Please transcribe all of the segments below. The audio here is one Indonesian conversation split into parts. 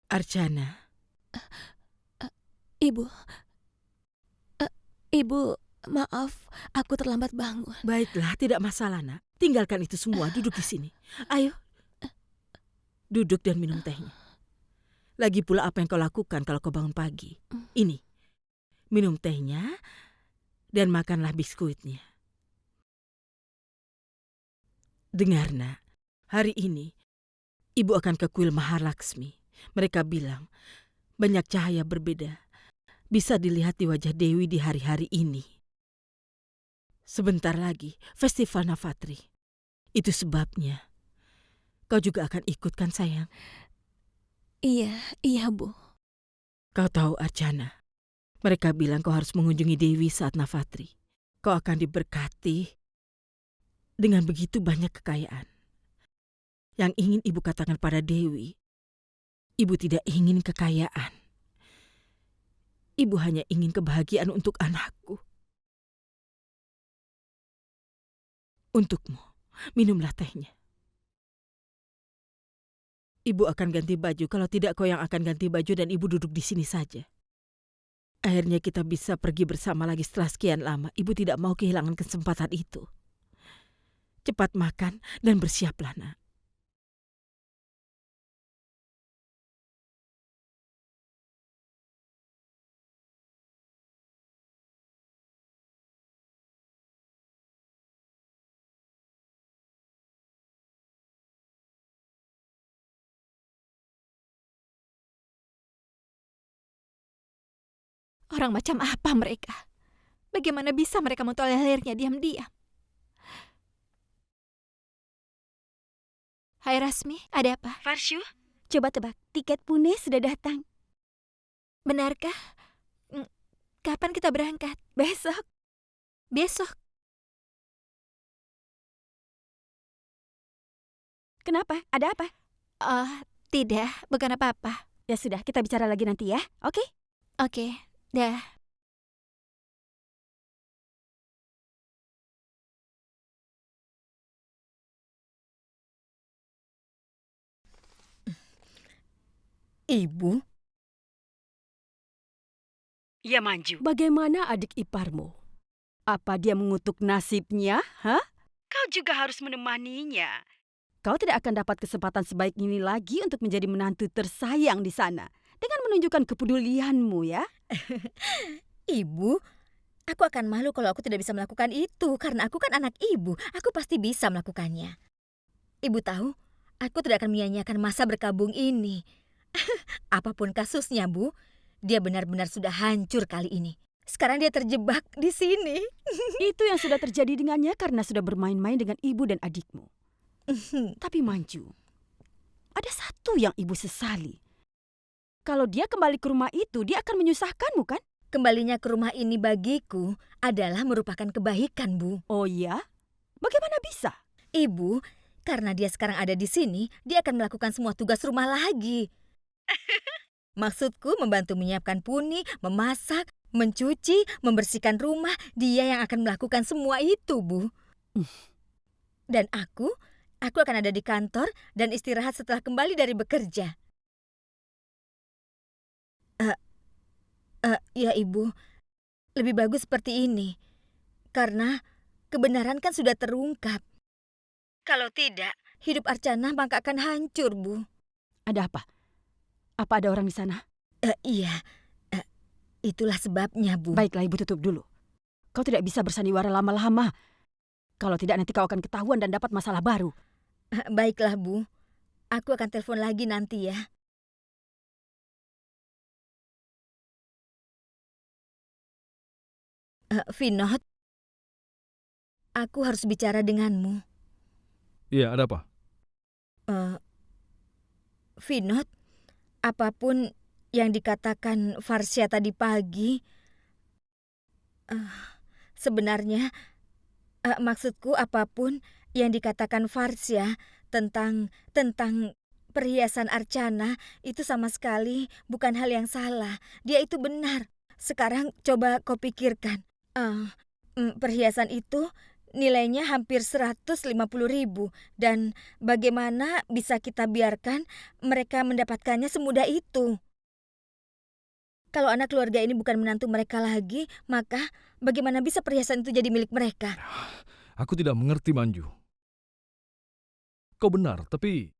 Archana, Ibu, Ibu, maaf, aku terlambat bangun. baiklah, tidak masalah, Nak. Tinggalkan itu semua, duduk di sini. Ayo, duduk dan minum tehnya. Lagi pula apa yang kau lakukan kalau kau bangun pagi? Ini, minum tehnya dan makanlah biskuitnya. Dengar, Nak, hari ini Ibu akan ke kuil Mahalaksmi. Mereka bilang banyak cahaya berbeda bisa dilihat di wajah Dewi di hari-hari ini. Sebentar lagi, Festival Navatri. Itu sebabnya kau juga akan ikut kan, sayang? Iya, Bu. Kau tahu, Archana, mereka bilang kau harus mengunjungi Dewi saat Navatri. Kau akan diberkati dengan begitu banyak kekayaan. Yang ingin Ibu katakan pada Dewi, Ibu tidak ingin kekayaan. Ibu hanya ingin kebahagiaan untuk anakku. Untukmu, minumlah tehnya. Ibu akan ganti baju, kalau tidak kau yang akan ganti baju dan Ibu duduk di sini saja. Akhirnya kita bisa pergi bersama lagi setelah sekian lama. Ibu tidak mau kehilangan kesempatan itu. Cepat makan dan bersiaplah, Nak. Orang macam apa mereka? Bagaimana bisa mereka mentolerirnya diam-diam? Hai Rasmi, ada apa? Farshu, coba tebak, tiket Pune sudah datang. Benarkah? Kapan kita berangkat? Besok. Besok? Kenapa? Ada apa? Tidak, bukan apa-apa. Ya sudah, kita bicara lagi nanti ya, oke? Oke, dah. Ibu? Ya, Manju. Bagaimana adik iparmu? Apa dia mengutuk nasibnya, hah? Kau juga harus menemaninya. Kau tidak akan dapat kesempatan sebaik ini lagi untuk menjadi menantu tersayang di sana. Dengan menunjukkan kepedulianmu ya. Ibu, aku akan malu kalau aku tidak bisa melakukan itu karena aku kan anak ibu. Aku pasti bisa melakukannya. Ibu tahu, aku tidak akan menyia-nyiakan masa berkabung ini. Apapun kasusnya, Bu, dia benar-benar sudah hancur kali ini. Sekarang dia terjebak di sini. Itu yang sudah terjadi dengannya karena sudah bermain-main dengan ibu dan adikmu. Tapi Manju, ada satu yang ibu sesali. Kalau dia kembali ke rumah itu, dia akan menyusahkanmu kan? Kembalinya ke rumah ini bagiku adalah merupakan kebaikan, Bu. Oh ya? Bagaimana bisa? Ibu, karena dia sekarang ada di sini, dia akan melakukan semua tugas rumah lagi. Maksudku membantu menyiapkan puni, memasak, mencuci, membersihkan rumah. Dia yang akan melakukan semua itu, Bu. Dan aku akan ada di kantor dan istirahat setelah kembali dari bekerja. Ya Ibu, lebih bagus seperti ini. Karena kebenaran kan sudah terungkap. Kalau tidak, hidup Archana maka akan hancur, Bu. Ada apa? Apa ada orang di sana? Iya, itulah sebabnya, Bu. Baiklah, ibu tutup dulu. Kau tidak bisa bersandiwara lama-lama. Kalau tidak nanti kau akan ketahuan dan dapat masalah baru. Baiklah, Bu. Aku akan telepon lagi nanti ya. Vinod, aku harus bicara denganmu. Iya, ada apa? Vinod, apapun yang dikatakan Farsya tadi pagi, sebenarnya maksudku apapun yang dikatakan Farsya tentang perhiasan Archana itu sama sekali bukan hal yang salah. Dia itu benar. Sekarang coba kau pikirkan, perhiasan itu nilainya hampir 150.000 dan bagaimana bisa kita biarkan mereka mendapatkannya semudah itu? Kalau anak keluarga ini bukan menantu mereka lagi, maka bagaimana bisa perhiasan itu jadi milik mereka? Aku tidak mengerti, Manju. Kau benar, tapi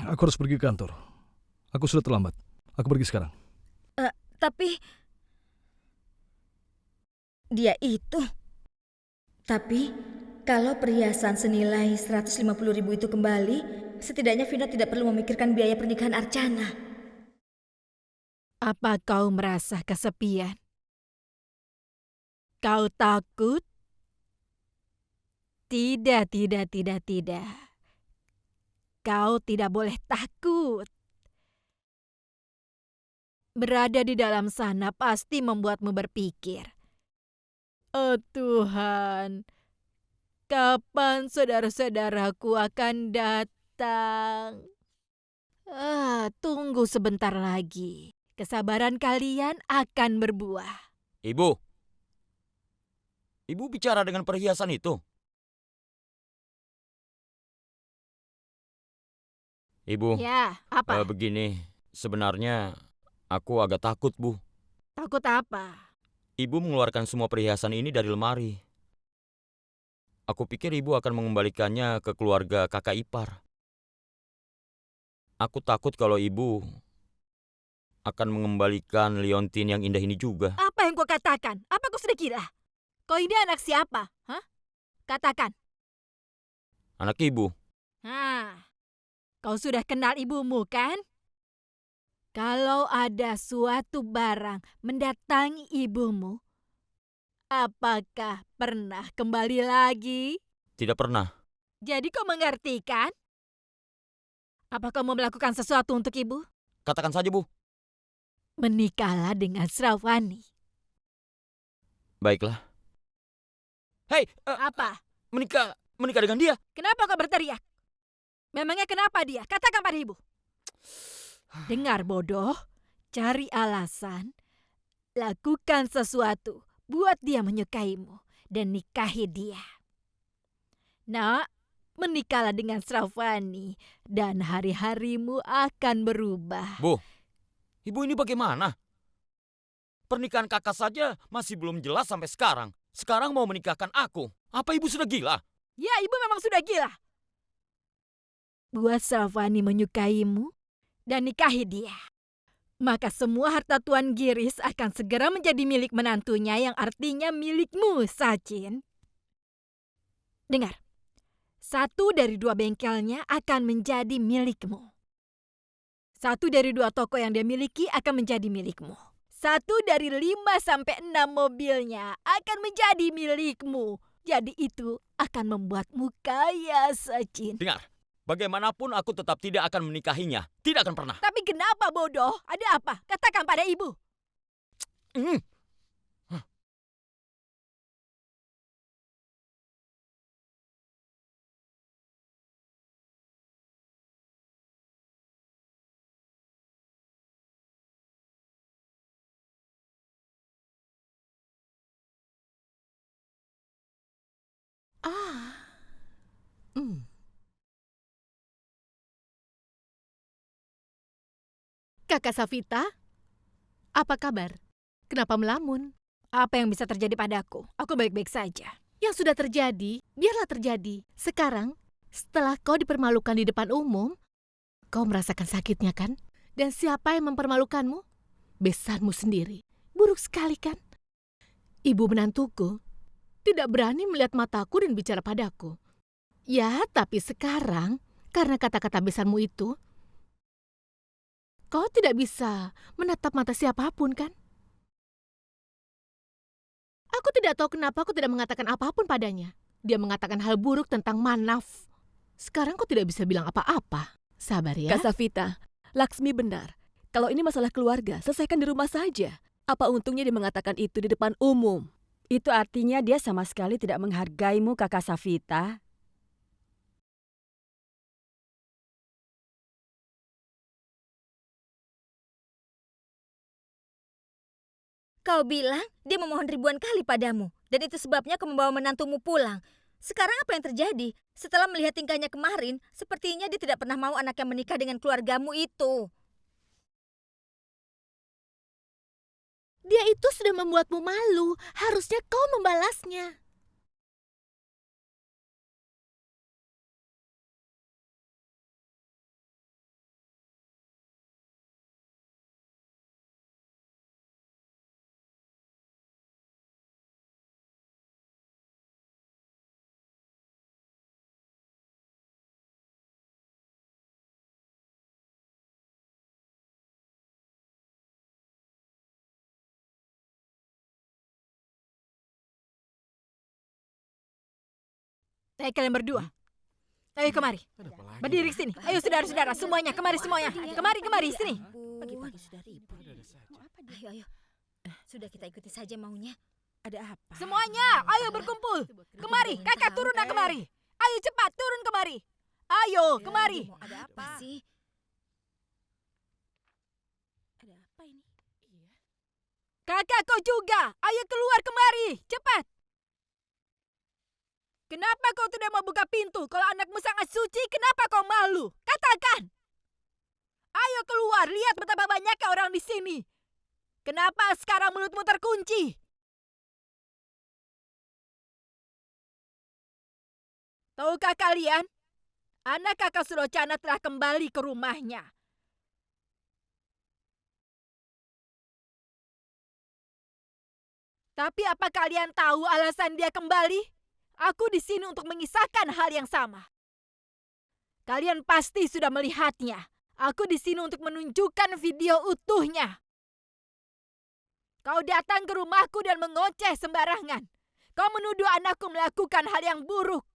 aku harus pergi ke kantor. Aku sudah terlambat. Aku pergi sekarang. Tapi dia itu. Tapi kalau perhiasan senilai 150.000 itu kembali, setidaknya Vina tidak perlu memikirkan biaya pernikahan Archana. Apa kau merasa kesepian? Kau takut? Tidak, tidak, tidak, tidak. Kau tidak boleh takut. Berada di dalam sana pasti membuatmu berpikir. Oh Tuhan, kapan saudara-saudaraku akan datang? Tunggu sebentar lagi. Kesabaran kalian akan berbuah. Ibu. Ibu bicara dengan perhiasan itu. Ibu, Ya, apa? begini, sebenarnya aku agak takut, Bu. Takut apa? Ibu mengeluarkan semua perhiasan ini dari lemari. Aku pikir ibu akan mengembalikannya ke keluarga kakak ipar. Aku takut kalau ibu akan mengembalikan liontin yang indah ini juga. Apa yang kau katakan? Apa kau sudah gila? Kau ini anak siapa? Hah? Katakan. Anak ibu. Kau sudah kenal ibumu kan? Kalau ada suatu barang mendatangi ibumu, apakah pernah kembali lagi? Tidak pernah. Jadi kau mengerti kan? Apa kau mau melakukan sesuatu untuk ibu? Katakan saja, Bu. Menikahlah dengan Sravani. Baiklah. Hei, Apa? menikah dengan dia? Kenapa kau berteriak? Memangnya kenapa dia? Katakan pada ibu. Dengar bodoh, cari alasan, lakukan sesuatu, buat dia menyukaimu, dan nikahi dia. Nak, menikahlah dengan Sravani, dan hari-harimu akan berubah. Bu, ibu ini bagaimana? Pernikahan kakak saja masih belum jelas sampai sekarang. Sekarang mau menikahkan aku. Apa ibu sudah gila? Ya, ibu memang sudah gila. Buat Sravani menyukaimu dan nikahi dia. Maka semua harta Tuan Giris akan segera menjadi milik menantunya yang artinya milikmu, Sachin. Dengar, 1 dari 2 bengkelnya akan menjadi milikmu. 1 dari 2 toko yang dia miliki akan menjadi milikmu. 1 dari 5 sampai 6 mobilnya akan menjadi milikmu. Jadi itu akan membuatmu kaya, Sachin. Dengar, bagaimanapun aku tetap tidak akan menikahinya. Tidak akan pernah. Tapi kenapa bodoh? Ada apa? Katakan pada ibu. Kakak Safita, apa kabar? Kenapa melamun? Apa yang bisa terjadi padaku? Aku baik-baik saja. Yang sudah terjadi, biarlah terjadi. Sekarang, setelah kau dipermalukan di depan umum, kau merasakan sakitnya kan? Dan siapa yang mempermalukanmu? Besanmu sendiri. Buruk sekali kan? Ibu menantuku tidak berani melihat mataku dan bicara padaku. Ya, tapi sekarang, karena kata-kata besanmu itu, kau tidak bisa menatap mata siapapun kan? Aku tidak tahu kenapa aku tidak mengatakan apapun padanya. Dia mengatakan hal buruk tentang Manaf. Sekarang kau tidak bisa bilang apa-apa. Sabar ya. Kak Safita, Laksmi benar. Kalau ini masalah keluarga, selesaikan di rumah saja. Apa untungnya dia mengatakan itu di depan umum? Itu artinya dia sama sekali tidak menghargaimu, Kakak Safita. Kau bilang dia memohon ribuan kali padamu, dan itu sebabnya kau membawa menantumu pulang. Sekarang apa yang terjadi? Setelah melihat tingkahnya kemarin, sepertinya dia tidak pernah mau anaknya menikah dengan keluargamu itu. Dia itu sudah membuatmu malu. Harusnya kau membalasnya. Kalian berdua. Ayo kemari. Berdiri sini. Ayo saudara-saudara semuanya, kemari semuanya. Kemari sini. Pagi-pagi sudah ribut. Ayo. Sudah kita ikuti saja maunya. Ada apa? Semuanya, ayo berkumpul. Kemari, kakak turun kemari. Ayo cepat turun kemari. Ayo, kemari. Ada apa sih? Ada apa ini? Kakak kau juga. Ayo keluar kemari, cepat. Kenapa kau tidak mau buka pintu? Kalau anakmu sangat suci, kenapa kau malu? Katakan. Ayo keluar, lihat betapa banyaknya orang di sini. Kenapa sekarang mulutmu terkunci? Tahukah kalian? Anak kakak Sulochana telah kembali ke rumahnya. Tapi apa kalian tahu alasan dia kembali? Aku di sini untuk mengisahkan hal yang sama. Kalian pasti sudah melihatnya. Aku di sini untuk menunjukkan video utuhnya. Kau datang ke rumahku dan mengoceh sembarangan. Kau menuduh anakku melakukan hal yang buruk.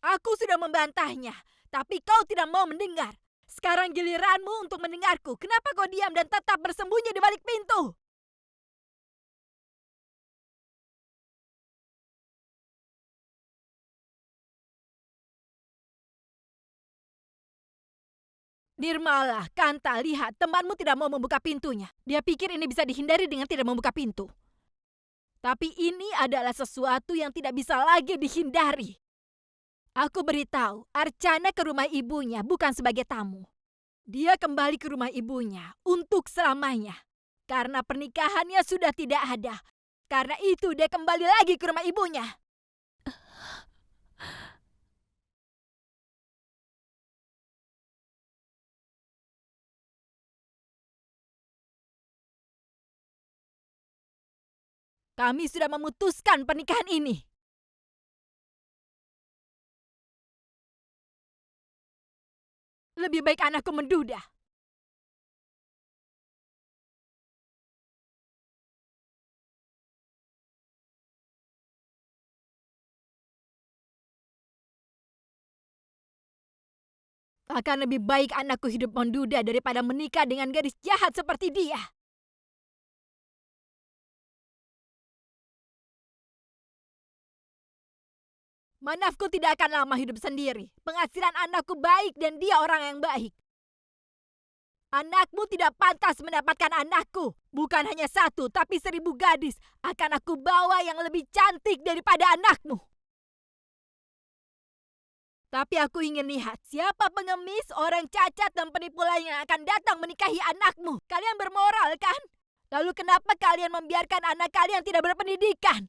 Aku sudah membantahnya, tapi kau tidak mau mendengar. Sekarang giliranmu untuk mendengarku. Kenapa kau diam dan tetap bersembunyi di balik pintu? Nirmala, Kanta, lihat temanmu tidak mau membuka pintunya. Dia pikir ini bisa dihindari dengan tidak membuka pintu. Tapi ini adalah sesuatu yang tidak bisa lagi dihindari. Aku beritahu, Archana ke rumah ibunya bukan sebagai tamu. Dia kembali ke rumah ibunya untuk selamanya. Karena pernikahannya sudah tidak ada. Karena itu dia kembali lagi ke rumah ibunya. Kami sudah memutuskan pernikahan ini. Lebih baik anakku menduda. Akan lebih baik anakku hidup menduda daripada menikah dengan gadis jahat seperti dia. Manafku tidak akan lama hidup sendiri. Penghasilan anakku baik dan dia orang yang baik. Anakmu tidak pantas mendapatkan anakku. Bukan hanya satu, tapi 1000 gadis. Akan aku bawa yang lebih cantik daripada anakmu. Tapi aku ingin lihat siapa pengemis, orang cacat, dan penipu lain yang akan datang menikahi anakmu. Kalian bermoral kan? Lalu kenapa kalian membiarkan anak kalian tidak berpendidikan?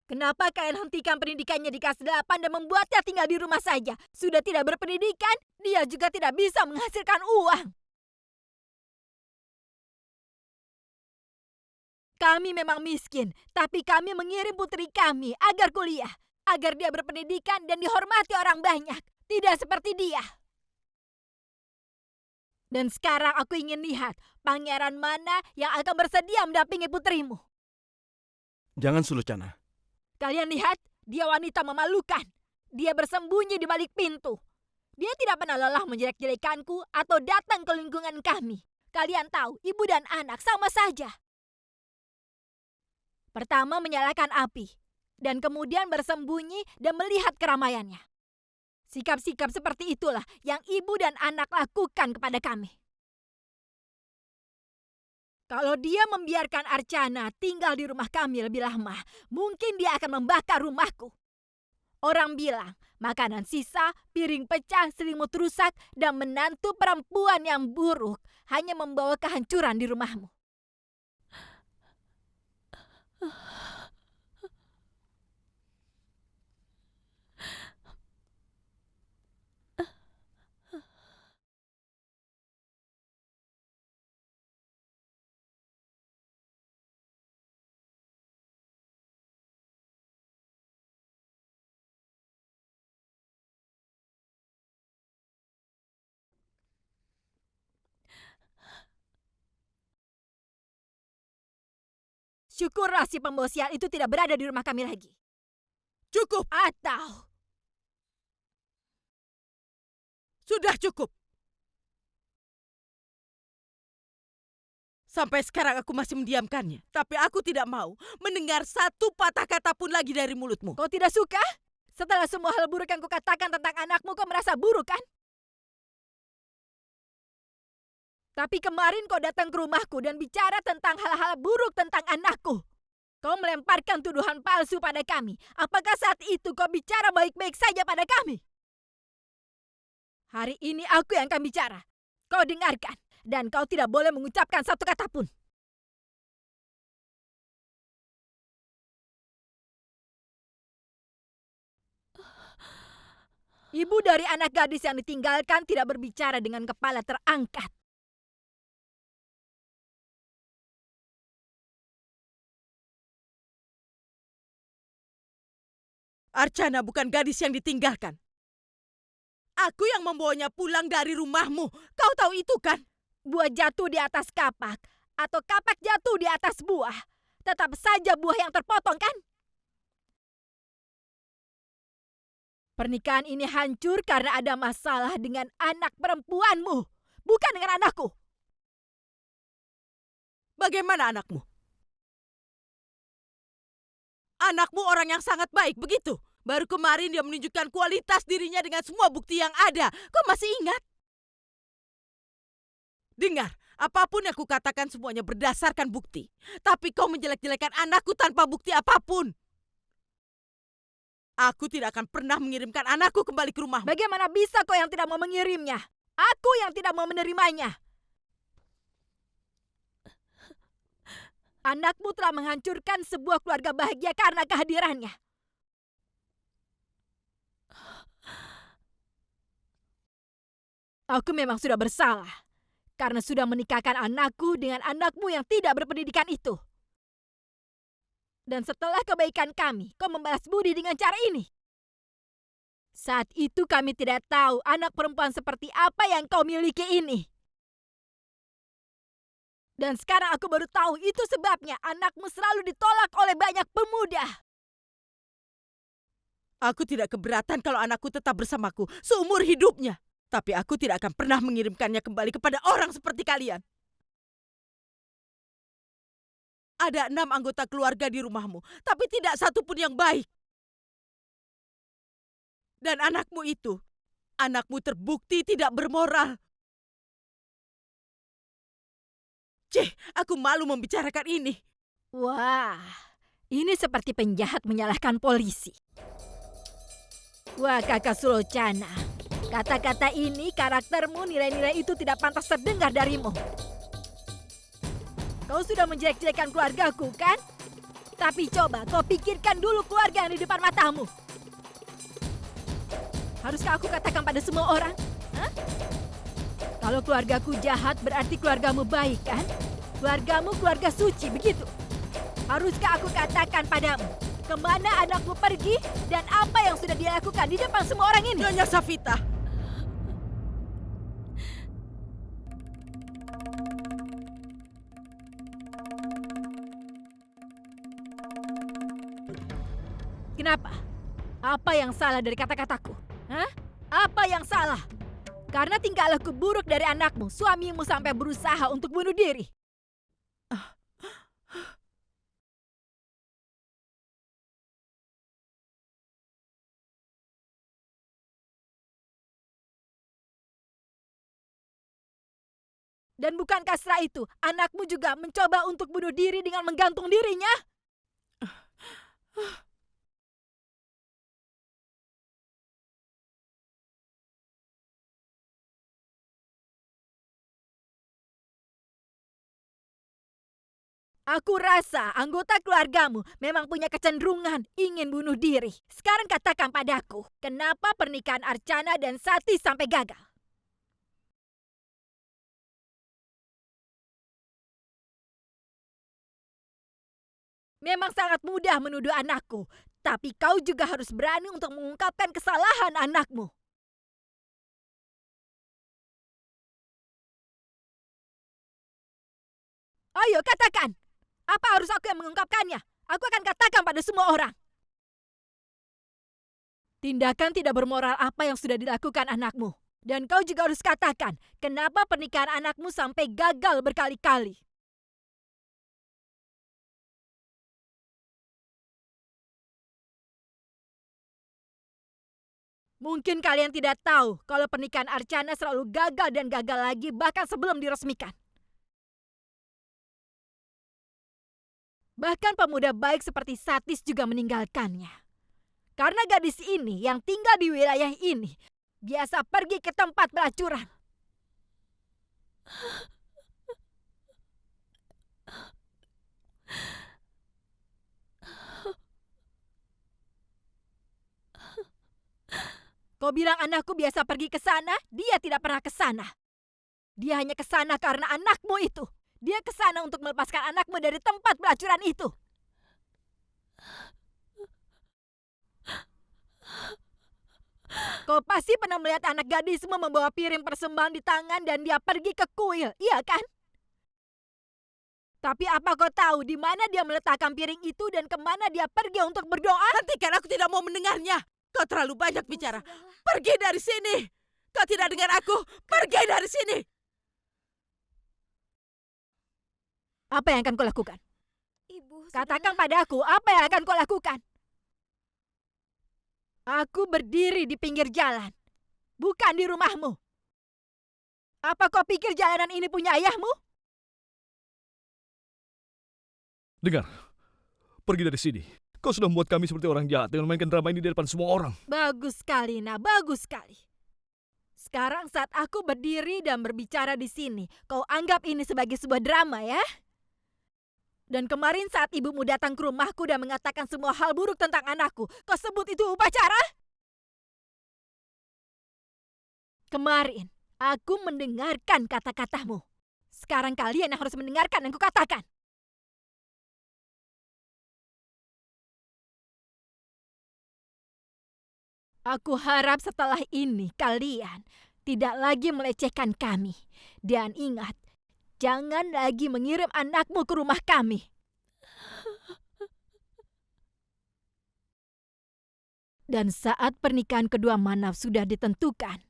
Kenapa kalian hentikan pendidikannya di kelas 8 dan membuatnya tinggal di rumah saja? Sudah tidak berpendidikan, dia juga tidak bisa menghasilkan uang. Kami memang miskin, tapi kami mengirim putri kami agar kuliah. Agar dia berpendidikan dan dihormati orang banyak. Tidak seperti dia. Dan sekarang aku ingin lihat pangeran mana yang akan bersedia mendampingi putrimu. Jangan Sulochana. Kalian lihat, dia wanita memalukan. Dia bersembunyi di balik pintu. Dia tidak pernah lelah menjelek-jelekanku atau datang ke lingkungan kami. Kalian tahu, ibu dan anak sama saja. Pertama menyalakan api, dan kemudian bersembunyi dan melihat keramaiannya. Sikap-sikap seperti itulah yang ibu dan anak lakukan kepada kami. Kalau dia membiarkan Archana tinggal di rumah kami lebih lama, mungkin dia akan membakar rumahku. Orang bilang, makanan sisa, piring pecah, selimut rusak, dan menantu perempuan yang buruk hanya membawa kehancuran di rumahmu. Syukurlah si pembawa sial itu tidak berada di rumah kami lagi. Cukup! Atau Sudah cukup! Sampai sekarang aku masih mendiamkannya. Tapi aku tidak mau mendengar satu patah kata pun lagi dari mulutmu. kau tidak suka? Setelah semua hal buruk yang kukatakan tentang anakmu, kau merasa buruk kan? Tapi kemarin kau datang ke rumahku dan bicara tentang hal-hal buruk tentang anakku. Kau melemparkan tuduhan palsu pada kami. Apakah saat itu kau bicara baik-baik saja pada kami? Hari ini aku yang akan bicara. Kau dengarkan. Dan kau tidak boleh mengucapkan satu kata pun. Ibu dari anak gadis yang ditinggalkan tidak berbicara dengan kepala terangkat. Archana bukan gadis yang ditinggalkan. Aku yang membawanya pulang dari rumahmu. Kau tahu itu kan? Buah jatuh di atas kapak atau kapak jatuh di atas buah. Tetap saja buah yang terpotong kan? Pernikahan ini hancur karena ada masalah dengan anak perempuanmu, bukan dengan anakku. Bagaimana anakmu? Anakmu orang yang sangat baik, begitu? Baru kemarin dia menunjukkan kualitas dirinya dengan semua bukti yang ada. Kau masih ingat? Dengar, apapun yang kukatakan semuanya berdasarkan bukti. Tapi kau menjelek-jelekan anakku tanpa bukti apapun. Aku tidak akan pernah mengirimkan anakku kembali ke rumahmu. Bagaimana bisa kau yang tidak mau mengirimnya? Aku yang tidak mau menerimanya. Anakmu telah menghancurkan sebuah keluarga bahagia karena kehadirannya. Aku memang sudah bersalah karena sudah menikahkan anakku dengan anakmu yang tidak berpendidikan itu. Dan setelah kebaikan kami, kau membalas budi dengan cara ini. Saat itu kami tidak tahu anak perempuan seperti apa yang kau miliki ini. Dan sekarang aku baru tahu itu sebabnya anakmu selalu ditolak oleh banyak pemuda. Aku tidak keberatan kalau anakku tetap bersamaku seumur hidupnya. Tapi aku tidak akan pernah mengirimkannya kembali kepada orang seperti kalian. Ada 6 anggota keluarga di rumahmu, tapi tidak satu pun yang baik. Dan anakmu itu, anakmu terbukti tidak bermoral. Cih, aku malu membicarakan ini. Wah, ini seperti penjahat menyalahkan polisi. Wah, Kakak Sulocana, kata-kata ini, karaktermu, nilai-nilai itu tidak pantas terdengar darimu. Kau sudah menjelek-jelekan keluargaku, kan? Tapi coba kau pikirkan dulu keluarga yang di depan matamu. Haruskah aku katakan pada semua orang? Hah? Kalau keluargaku jahat berarti keluargamu baik, kan? Keluargamu keluarga suci, begitu? Haruskah aku katakan padamu kemana anakmu pergi dan apa yang sudah dia lakukan di depan semua orang ini? Nyonya Safita. Kenapa? Apa yang salah dari kata-kataku? Hah? Apa yang salah? Karena tingkah laku buruk dari anakmu, suamimu sampai berusaha untuk bunuh diri. Dan bukankah setelah itu anakmu juga mencoba untuk bunuh diri dengan menggantung dirinya? Aku rasa anggota keluargamu memang punya kecenderungan ingin bunuh diri. Sekarang katakan padaku, kenapa pernikahan Archana dan Sati sampai gagal? Memang sangat mudah menuduh anakku, tapi kau juga harus berani untuk mengungkapkan kesalahan anakmu. Ayo katakan, apa harus aku yang mengungkapkannya? Aku akan katakan pada semua orang. Tindakan tidak bermoral apa yang sudah dilakukan anakmu. Dan kau juga harus katakan, kenapa pernikahan anakmu sampai gagal berkali-kali. Mungkin kalian tidak tahu kalau pernikahan Archana selalu gagal dan gagal lagi bahkan sebelum diresmikan. Bahkan pemuda baik seperti Satis juga meninggalkannya. Karena gadis ini yang tinggal di wilayah ini biasa pergi ke tempat pelacuran. Kau bilang anakku biasa pergi ke sana, dia tidak pernah ke sana. Dia hanya ke sana karena anakmu itu. Dia ke sana untuk melepaskan anakmu dari tempat pelacuran itu. Kau pasti pernah melihat anak gadismu membawa piring persembahan di tangan dan dia pergi ke kuil, iya kan? Tapi apa kau tahu di mana dia meletakkan piring itu dan kemana dia pergi untuk berdoa? Hentikan, aku tidak mau mendengarnya. Kau terlalu banyak bicara. Pergi dari sini. Kau tidak dengar aku. Pergi dari sini. Apa yang akan kau lakukan? Ibu, Katakan padaku, apa yang akan kau lakukan? Aku berdiri di pinggir jalan, bukan di rumahmu. Apa kau pikir jalanan ini punya ayahmu? Dengar, pergi dari sini. Kau sudah membuat kami seperti orang jahat dengan mainkan drama ini di depan semua orang. Bagus sekali, Nak. Bagus sekali. Sekarang saat aku berdiri dan berbicara di sini, kau anggap ini sebagai sebuah drama ya? Dan kemarin saat ibumu datang ke rumahku dan mengatakan semua hal buruk tentang anakku, kau sebut itu upacara? Kemarin, aku mendengarkan kata-katamu. Sekarang kalian yang harus mendengarkan yang kukatakan. Aku harap setelah ini kalian tidak lagi melecehkan kami. Dan ingat, jangan lagi mengirim anakmu ke rumah kami. Dan saat pernikahan kedua Manaf sudah ditentukan,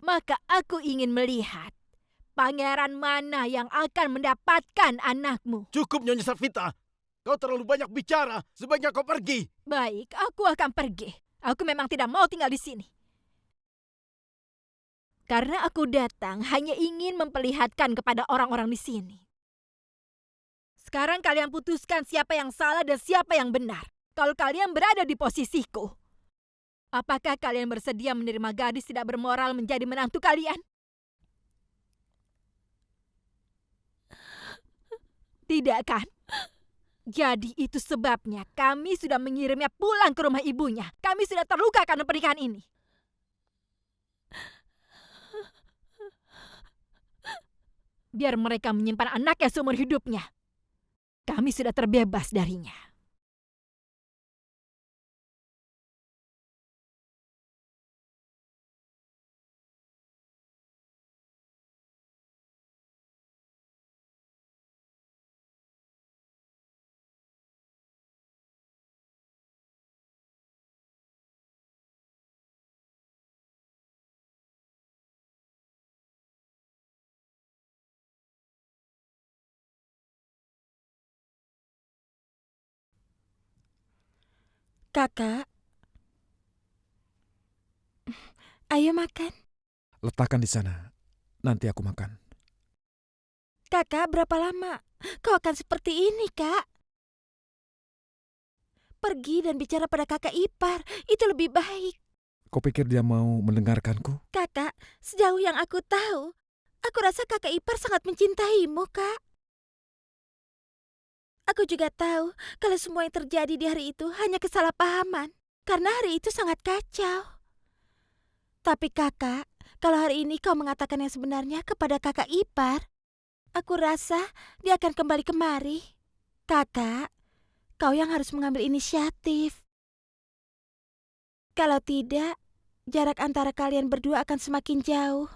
maka aku ingin melihat pangeran mana yang akan mendapatkan anakmu. Cukup, Nyonya Sarvita. Kau terlalu banyak bicara. Sebaiknya kau pergi. Baik, aku akan pergi. Aku memang tidak mau tinggal di sini. Karena aku datang hanya ingin memperlihatkan kepada orang-orang di sini. Sekarang kalian putuskan siapa yang salah dan siapa yang benar. Kalau kalian berada di posisiku, apakah kalian bersedia menerima gadis tidak bermoral menjadi menantu kalian? Tidak kan? Jadi itu sebabnya kami sudah mengirimnya pulang ke rumah ibunya. Kami sudah terluka karena pernikahan ini. Biar mereka menyimpan anaknya seumur hidupnya. Kami sudah terbebas darinya. Kakak, ayo makan. Letakkan di sana. Nanti aku makan. Kakak, berapa lama kau akan seperti ini, Kak? Pergi dan bicara pada kakak ipar, itu lebih baik. Kau pikir dia mau mendengarkanku? Kakak, sejauh yang aku tahu, aku rasa kakak ipar sangat mencintaimu, Kak. Aku juga tahu kalau semua yang terjadi di hari itu hanya kesalahpahaman, karena hari itu sangat kacau. Tapi kakak, kalau hari ini kau mengatakan yang sebenarnya kepada kakak ipar, aku rasa dia akan kembali kemari. Kakak, kau yang harus mengambil inisiatif. Kalau tidak, jarak antara kalian berdua akan semakin jauh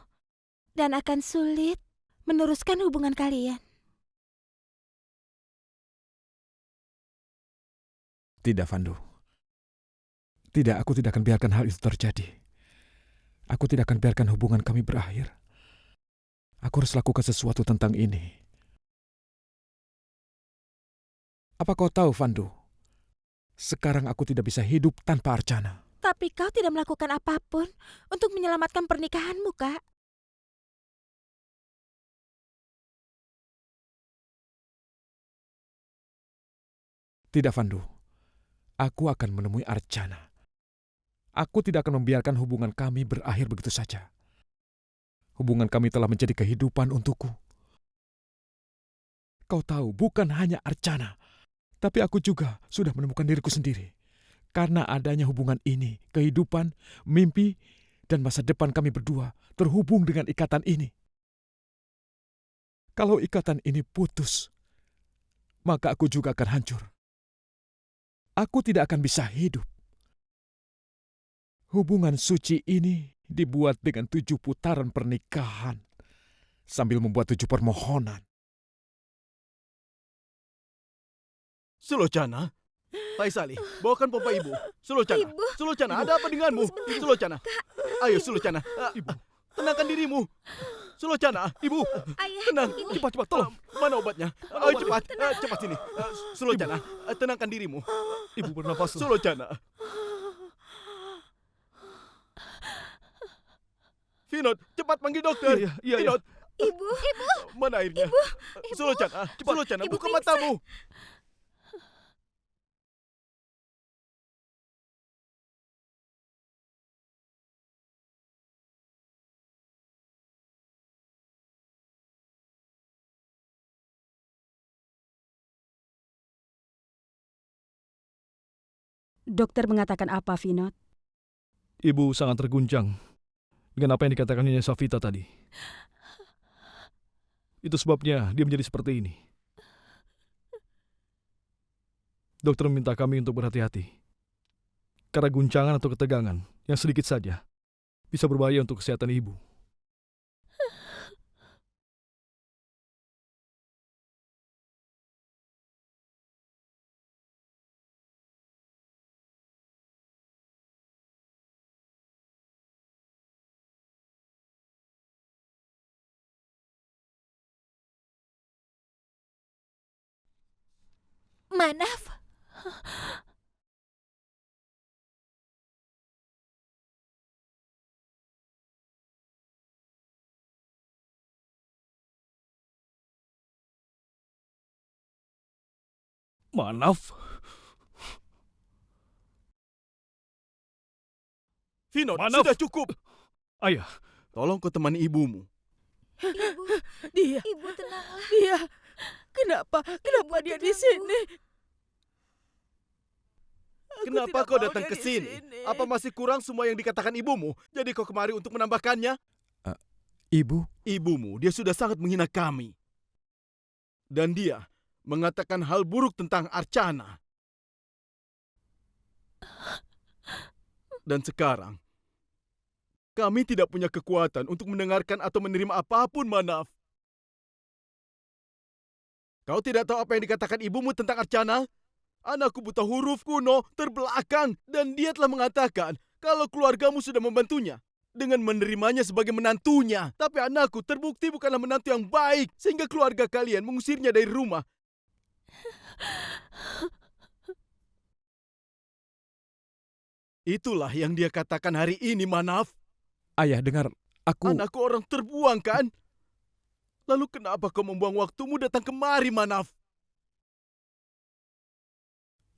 dan akan sulit meneruskan hubungan kalian. Tidak, Vandu. Tidak, aku tidak akan biarkan hal itu terjadi. Aku tidak akan biarkan hubungan kami berakhir. Aku harus lakukan sesuatu tentang ini. Apa kau tahu, Vandu? Sekarang aku tidak bisa hidup tanpa Archana. Tapi kau tidak melakukan apapun untuk menyelamatkan pernikahanmu, Kak. Tidak, Vandu. Aku akan menemui Archana. Aku tidak akan membiarkan hubungan kami berakhir begitu saja. Hubungan kami telah menjadi kehidupan untukku. Kau tahu, bukan hanya Archana, tapi aku juga sudah menemukan diriku sendiri. Karena adanya hubungan ini, kehidupan, mimpi, dan masa depan kami berdua terhubung dengan ikatan ini. Kalau ikatan ini putus, maka aku juga akan hancur. Aku tidak akan bisa hidup. Hubungan suci ini dibuat dengan 7 putaran pernikahan, sambil membuat 7 permohonan. Sulochana, Faisali, bawakan pompa ibu. Sulochana, Ibu. Sulochana, ada apa denganmu? Sulochana, ayo Sulochana, Ibu. tenangkan dirimu. Sulochana, ibu, Ayah, tenang. Cepat, tolong. Mana obatnya? Ayo cepat, cepat sini. Sulochana, tenangkan dirimu. Ibu bernafas. Sulochana. Vinod, cepat panggil dokter. Iya. Vinod, Ibu. mana airnya? Sulochana, Sulochana, Ibu buka pingsan. matamu. Dokter mengatakan apa, Vinod? Ibu sangat terguncang dengan apa yang dikatakan Nyonya Safita tadi. Itu sebabnya dia menjadi seperti ini. Dokter meminta kami untuk berhati-hati. Karena guncangan atau ketegangan yang sedikit saja bisa berbahaya untuk kesehatan ibu. Manaf. Manaf? Vinod, Manaf. sudah cukup. Ayah, Tolong kau temani ibumu. Ibu, Dia, ibu tenanglah. dia. Kenapa dia di sini? Aku Kenapa tidak kau mau datang dia ke di sini? Apa masih kurang semua yang dikatakan ibumu? Jadi kau kemari untuk menambahkannya? Ibu, Ibumu, dia sudah sangat menghina kami. Dan dia mengatakan hal buruk tentang Archana. Dan sekarang, kami tidak punya kekuatan untuk mendengarkan atau menerima apapun, Manaf. Kau tidak tahu apa yang dikatakan ibumu tentang Archana? Anakku buta huruf kuno, terbelakang, dan dia telah mengatakan kalau keluargamu sudah membantunya dengan menerimanya sebagai menantunya. Tapi anakku terbukti bukanlah menantu yang baik, sehingga keluarga kalian mengusirnya dari rumah. Itulah yang dia katakan hari ini, Manaf. ayah dengar, aku... Anakku orang terbuang, kan? Lalu kenapa kau membuang waktumu datang kemari, Manaf?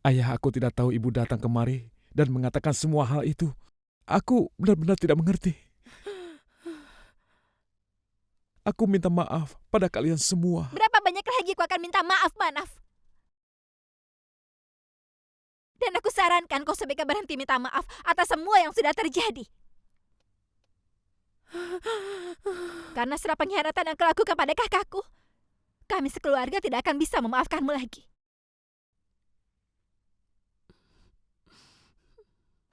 Ayah, aku tidak tahu ibu datang kemari dan mengatakan semua hal itu. Aku benar-benar tidak mengerti. Aku minta maaf pada kalian semua. Berapa banyak lagi aku akan minta maaf, Manaf? Dan aku sarankan kau sebaiknya berhenti minta maaf atas semua yang sudah terjadi. Karena setelah pengkhianatan yang kau lakukan pada kakakku, kami sekeluarga tidak akan bisa memaafkanmu lagi.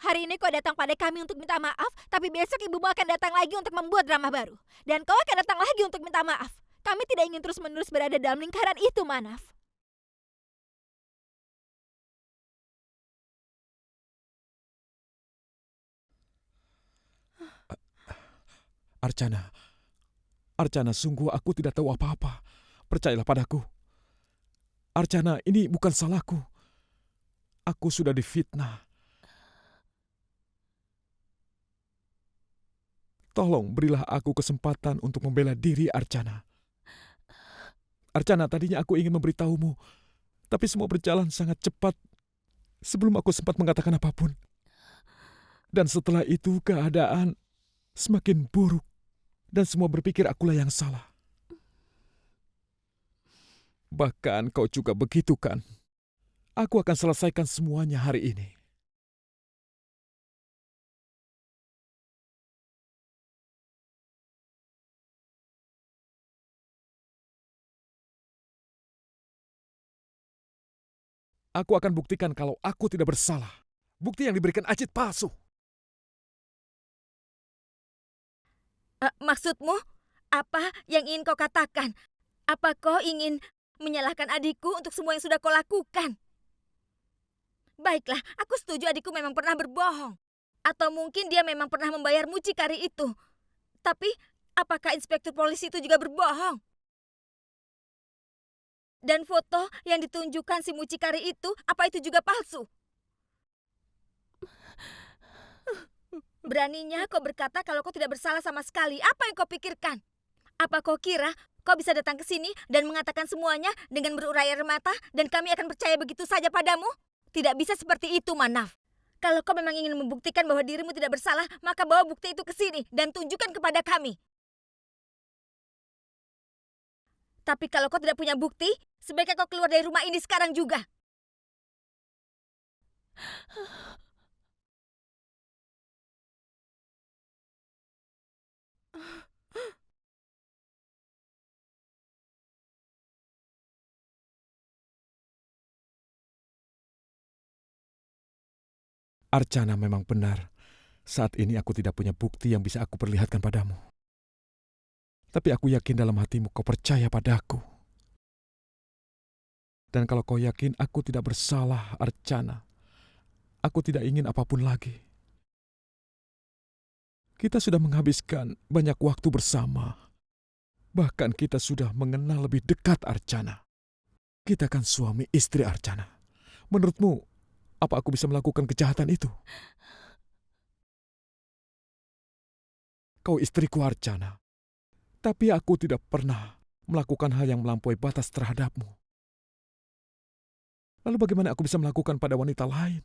Hari ini kau datang pada kami untuk minta maaf, tapi besok ibumu akan datang lagi untuk membuat drama baru. Dan kau akan datang lagi untuk minta maaf. Kami tidak ingin terus-menerus berada dalam lingkaran itu, Manaf. Archana, sungguh aku tidak tahu apa-apa. Percayalah padaku. Archana, ini bukan salahku. Aku sudah difitnah. Tolong berilah aku kesempatan untuk membela diri, Archana. Archana, tadinya aku ingin memberitahumu, tapi semua berjalan sangat cepat sebelum aku sempat mengatakan apapun. Dan setelah itu keadaan semakin buruk dan semua berpikir akulah yang salah. Bahkan kau juga begitu kan? Aku akan selesaikan semuanya hari ini. Aku akan buktikan kalau aku tidak bersalah. Bukti yang diberikan Acit palsu. Maksudmu, apa yang ingin kau katakan? Apa kau ingin menyalahkan adikku untuk semua yang sudah kau lakukan? Baiklah, aku setuju adikku memang pernah berbohong. Atau mungkin dia memang pernah membayar mucikari itu. Tapi, apakah inspektur polisi itu juga berbohong? Dan foto yang ditunjukkan si mucikari itu, apa itu juga palsu? Beraninya kau berkata kalau kau tidak bersalah sama sekali. Apa yang kau pikirkan? Apa kau kira kau bisa datang ke sini dan mengatakan semuanya dengan berurai air mata dan kami akan percaya begitu saja padamu? Tidak bisa seperti itu, Manaf. Kalau kau memang ingin membuktikan bahwa dirimu tidak bersalah, maka bawa bukti itu ke sini dan tunjukkan kepada kami. Tapi kalau kau tidak punya bukti, sebaiknya kau keluar dari rumah ini sekarang juga. Archana, memang benar. Saat ini aku tidak punya bukti yang bisa aku perlihatkan padamu. Tapi aku yakin dalam hatimu kau percaya padaku. Dan kalau kau yakin aku tidak bersalah, Archana, aku tidak ingin apapun lagi. Kita sudah menghabiskan banyak waktu bersama. Bahkan kita sudah mengenal lebih dekat, Archana. Kita kan suami istri, Archana. Menurutmu, apa aku bisa melakukan kejahatan itu? Kau istriku, Archana. Tapi aku tidak pernah melakukan hal yang melampaui batas terhadapmu. Lalu bagaimana aku bisa melakukan pada wanita lain?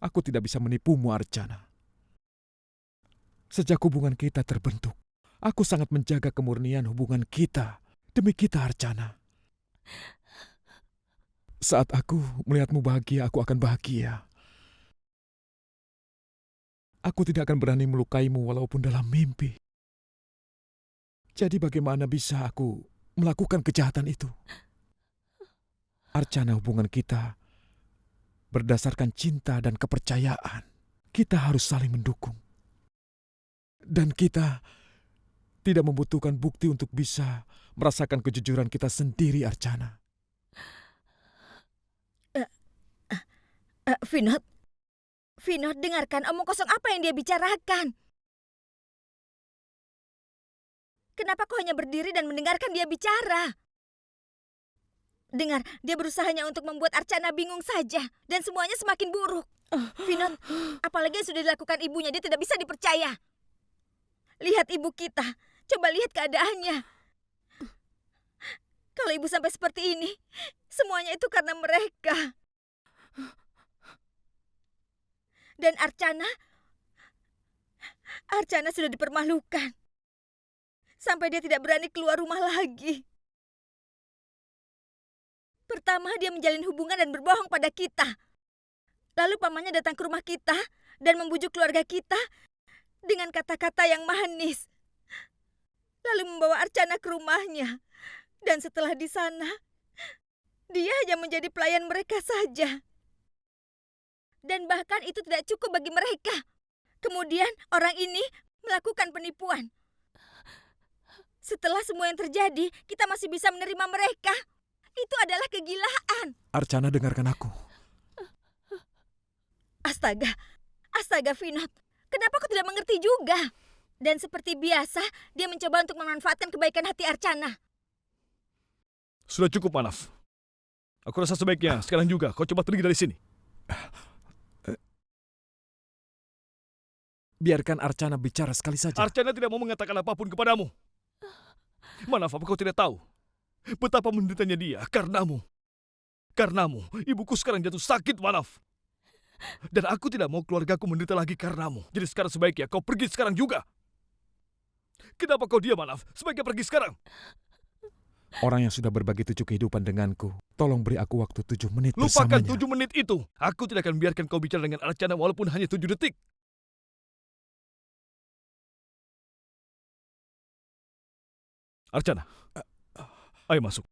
Aku tidak bisa menipumu, Archana. Sejak hubungan kita terbentuk, aku sangat menjaga kemurnian hubungan kita demi kita, Archana. Saat aku melihatmu bahagia, aku akan bahagia. Aku tidak akan berani melukaimu walaupun dalam mimpi. Jadi bagaimana bisa aku melakukan kejahatan itu? Archana, hubungan kita berdasarkan cinta dan kepercayaan. Kita harus saling mendukung. Dan kita tidak membutuhkan bukti untuk bisa merasakan kejujuran kita sendiri, Archana. Vinod, dengarkan omong kosong apa yang dia bicarakan. Kenapa kau hanya berdiri dan mendengarkan dia bicara? Dengar, dia berusaha hanya untuk membuat Archana bingung saja. Dan semuanya semakin buruk. Vinod, apalagi yang sudah dilakukan ibunya, dia tidak bisa dipercaya. Lihat ibu kita, coba lihat keadaannya. Kalau ibu sampai seperti ini, semuanya itu karena mereka. Dan Archana sudah dipermalukan. Sampai dia tidak berani keluar rumah lagi. Pertama dia menjalin hubungan dan berbohong pada kita. Lalu pamannya datang ke rumah kita dan membujuk keluarga kita dengan kata-kata yang manis. Lalu membawa Archana ke rumahnya. Dan setelah di sana, dia hanya menjadi pelayan mereka saja. Dan bahkan itu tidak cukup bagi mereka. Kemudian orang ini melakukan penipuan. Setelah semua yang terjadi, kita masih bisa menerima mereka. Itu adalah kegilaan. Archana, dengarkan aku. Astaga, Vinod. Kenapa kau tidak mengerti juga? Dan seperti biasa, dia mencoba untuk memanfaatkan kebaikan hati Archana. Sudah cukup, Manaf. Aku rasa sebaiknya sekarang juga kau coba pergi dari sini. Biarkan Archana bicara sekali saja. Archana tidak mau mengatakan apapun kepadamu. Manaf, apa kau tidak tahu betapa menderitanya dia karenamu? Karenamu, ibuku sekarang jatuh sakit, Manaf. Dan aku tidak mau keluargaku menderita lagi karenamu. Jadi sekarang sebaiknya kau pergi sekarang juga. Kenapa kau diam, Manaf? Sebaiknya pergi sekarang. Orang yang sudah berbagi 7 kehidupan denganku, tolong beri aku waktu 7 menit Lupakan bersamanya. 7 menit itu. Aku tidak akan biarkan kau bicara dengan Archana walaupun hanya 7 detik. Archana, ayo masuk.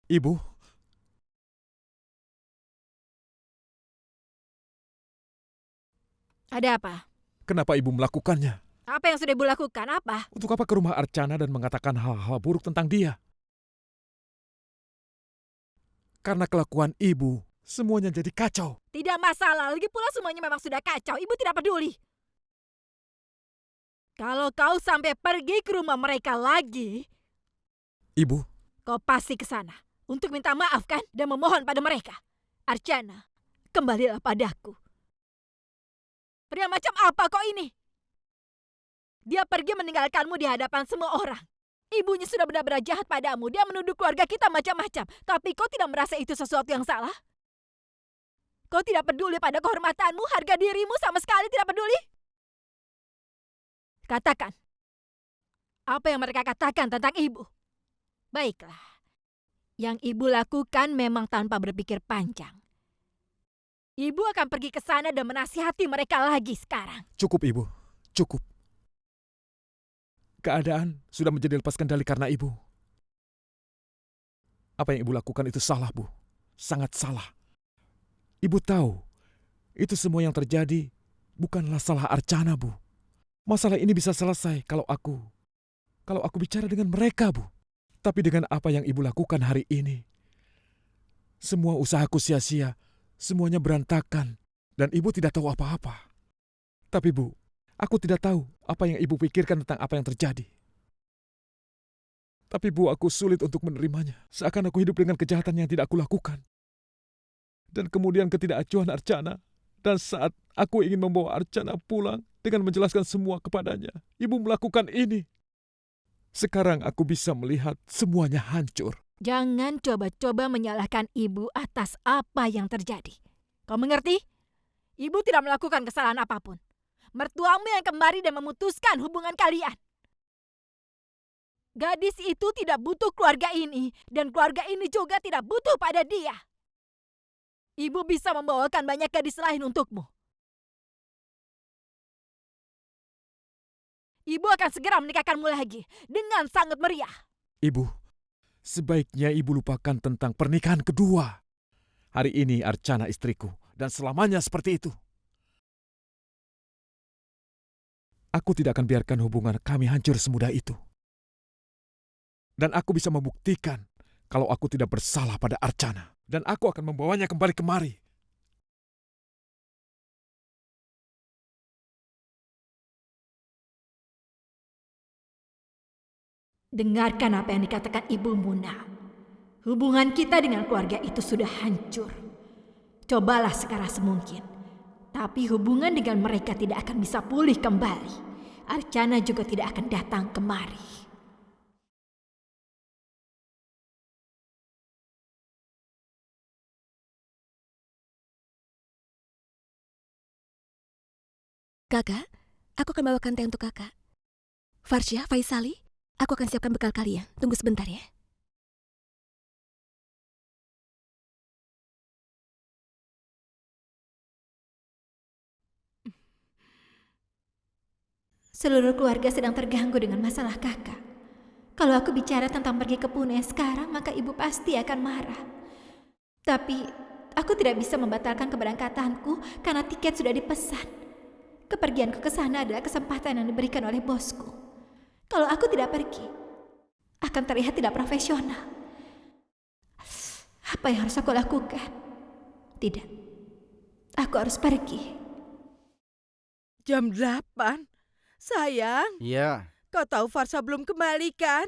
Ibu, Ada apa? kenapa ibu melakukannya? Apa yang sudah ibu lakukan? Apa? Untuk apa ke rumah Archana dan mengatakan hal-hal buruk tentang dia? Karena kelakuan ibu, semuanya jadi kacau. Tidak masalah. Lagi pula semuanya memang sudah kacau. Ibu tidak peduli. Kalau kau sampai pergi ke rumah mereka lagi, Ibu, kau pasti ke sana untuk minta maaf kan dan memohon pada mereka. Archana, kembalilah padaku. Pria macam apa kau ini? Dia pergi meninggalkanmu di hadapan semua orang. Ibunya sudah benar-benar jahat padamu. Dia menuduh keluarga kita macam-macam. Tapi kau tidak merasa itu sesuatu yang salah? Kau tidak peduli pada kehormatanmu, harga dirimu sama sekali tidak peduli? Katakan. Apa yang mereka katakan tentang ibu? Baiklah. Yang ibu lakukan memang tanpa berpikir panjang. Ibu akan pergi ke sana dan menasihati mereka lagi sekarang. cukup ibu, cukup. Keadaan sudah menjadi lepas kendali karena ibu. Apa yang ibu lakukan itu salah, Bu. Sangat salah. Ibu tahu, itu semua yang terjadi bukanlah salah Archana, Bu. Masalah ini bisa selesai kalau aku bicara dengan mereka, Bu. Tapi dengan apa yang ibu lakukan hari ini, semua usahaku sia-sia, semuanya berantakan, dan ibu tidak tahu apa-apa. Tapi Bu, aku tidak tahu apa yang ibu pikirkan tentang apa yang terjadi. Tapi Bu, aku sulit untuk menerimanya. Seakan aku hidup dengan kejahatan yang tidak aku lakukan. Dan kemudian ketidakacuan Archana. Dan saat aku ingin membawa Archana pulang dengan menjelaskan semua kepadanya, ibu melakukan ini. Sekarang aku bisa melihat semuanya hancur. Jangan coba-coba menyalahkan ibu atas apa yang terjadi. Kau mengerti? Ibu tidak melakukan kesalahan apapun. Mertuamu yang kemari dan memutuskan hubungan kalian. Gadis itu tidak butuh keluarga ini, dan keluarga ini juga tidak butuh pada dia. Ibu bisa membawakan banyak gadis lain untukmu. Ibu akan segera menikahkanmu lagi dengan sangat meriah. Ibu, sebaiknya ibu lupakan tentang pernikahan kedua. Hari ini Archana istriku, dan selamanya seperti itu. Aku tidak akan biarkan hubungan kami hancur semudah itu. Dan aku bisa membuktikan kalau aku tidak bersalah pada Archana. Dan aku akan membawanya kembali kemari. Dengarkan apa yang dikatakan Ibu Muna. Hubungan kita dengan keluarga itu sudah hancur. Cobalah sekarang semungkin. Tapi hubungan dengan mereka tidak akan bisa pulih kembali. Archana juga tidak akan datang kemari. Kakak, aku akan bawakan teh untuk kakak. Farsha, Faisali, aku akan siapkan bekal kalian. Tunggu sebentar ya. Seluruh keluarga sedang terganggu dengan masalah kakak. Kalau aku bicara tentang pergi ke Pune sekarang, maka ibu pasti akan marah. Tapi aku tidak bisa membatalkan keberangkatanku karena tiket sudah dipesan. Kepergianku ke sana adalah kesempatan yang diberikan oleh bosku. Kalau aku tidak pergi, akan terlihat tidak profesional. Apa yang harus aku lakukan? Tidak. Aku harus pergi. Jam 8? Sayang, Iya, kau tahu Farsha belum kembali kan?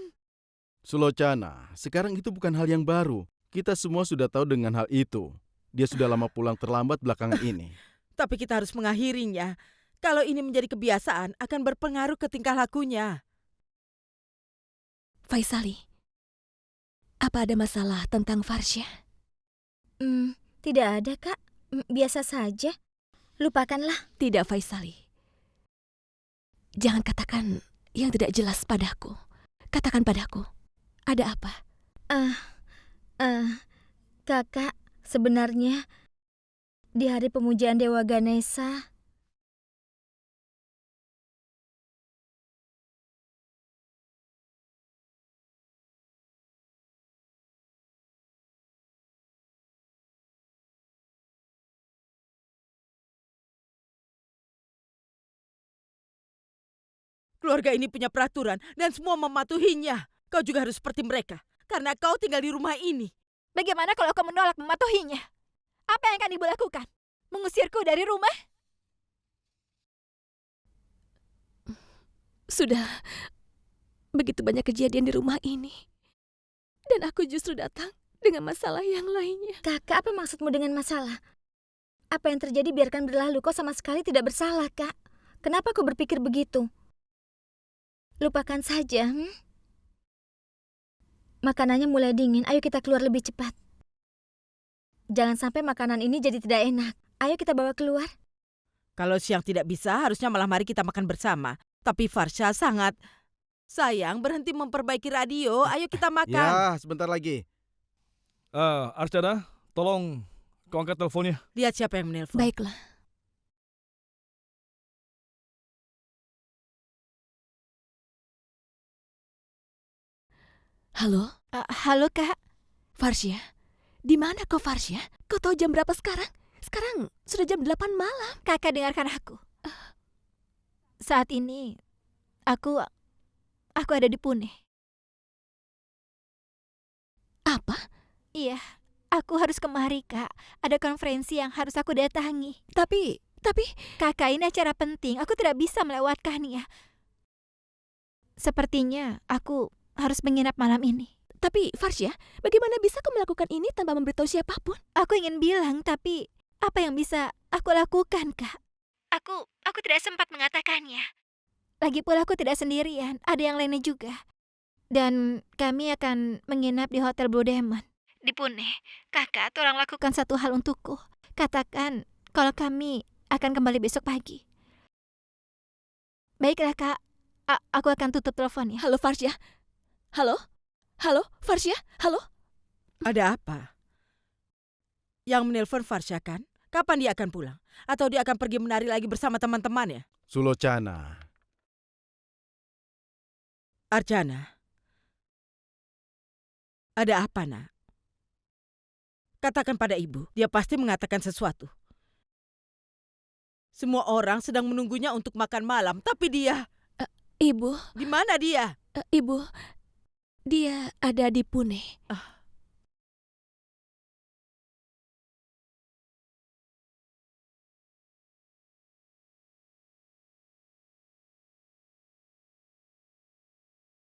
Sulochana, sekarang itu bukan hal yang baru. Kita semua sudah tahu dengan hal itu. Dia sudah lama pulang terlambat belakangan ini. Tapi kita harus mengakhirinya. Kalau ini menjadi kebiasaan, akan berpengaruh ke tingkah lakunya. Faisali, apa ada masalah tentang Farsha? Tidak ada, Kak. Biasa saja. Lupakanlah. Tidak, Faisali. Jangan katakan yang tidak jelas padaku. Katakan padaku, ada apa? Kakak, sebenarnya di hari pemujaan Dewa Ganesha, Keluarga ini punya peraturan dan semua mematuhinya. Kau juga harus seperti mereka, karena kau tinggal di rumah ini. Bagaimana kalau aku menolak mematuhinya? Apa yang akan ibu lakukan? Mengusirku dari rumah? Sudah begitu banyak kejadian di rumah ini. Dan aku justru datang dengan masalah yang lainnya. Kakak, apa maksudmu dengan masalah? Apa yang terjadi biarkan berlalu. Kau sama sekali tidak bersalah, Kak. Kenapa kau berpikir begitu? Lupakan saja. Makanannya mulai dingin. Ayo kita keluar lebih cepat. Jangan sampai makanan ini jadi tidak enak. Ayo kita bawa keluar. Kalau siang tidak bisa, harusnya malam hari kita makan bersama. Tapi Farsha sangat... Sayang, berhenti memperbaiki radio. Ayo kita makan. Ya, sebentar lagi. Archana, tolong kau angkat teleponnya. Lihat siapa yang menelpon. Baiklah. Halo? Halo, Kak. Farsha? Di mana kau, Farsha? Kau tahu jam berapa sekarang? Sekarang sudah jam 8 malam. Kakak dengarkan aku. Saat ini, aku ada di Pune. Apa? Iya, aku harus kemari, Kak. Ada konferensi yang harus aku datangi. Tapi... Kakak, ini acara penting. Aku tidak bisa melewatkannya. Sepertinya aku harus menginap malam ini. Tapi, Farsha, bagaimana bisa kau melakukan ini tanpa memberitahu siapapun? Aku ingin bilang, tapi apa yang bisa aku lakukan, Kak? Aku tidak sempat mengatakannya. Lagi pula aku tidak sendirian, ada yang lainnya juga. Dan kami akan menginap di Hotel Blue Diamond di Pune. Kakak, tolong lakukan satu hal untukku. Katakan kalau kami akan kembali besok pagi. Baiklah, Kak. Aku akan tutup teleponnya. Halo, Farsha? Halo? Halo, Farsha? Halo? Ada apa? Yang menelpon Farsha kan? Kapan dia akan pulang? Atau dia akan pergi menari lagi bersama teman-temannya? Sulochana. Archana. Ada apa, nak? Katakan pada ibu, dia pasti mengatakan sesuatu. Semua orang sedang menunggunya untuk makan malam, tapi dia... Ibu... Di mana dia? Ibu... Dia ada di Pune.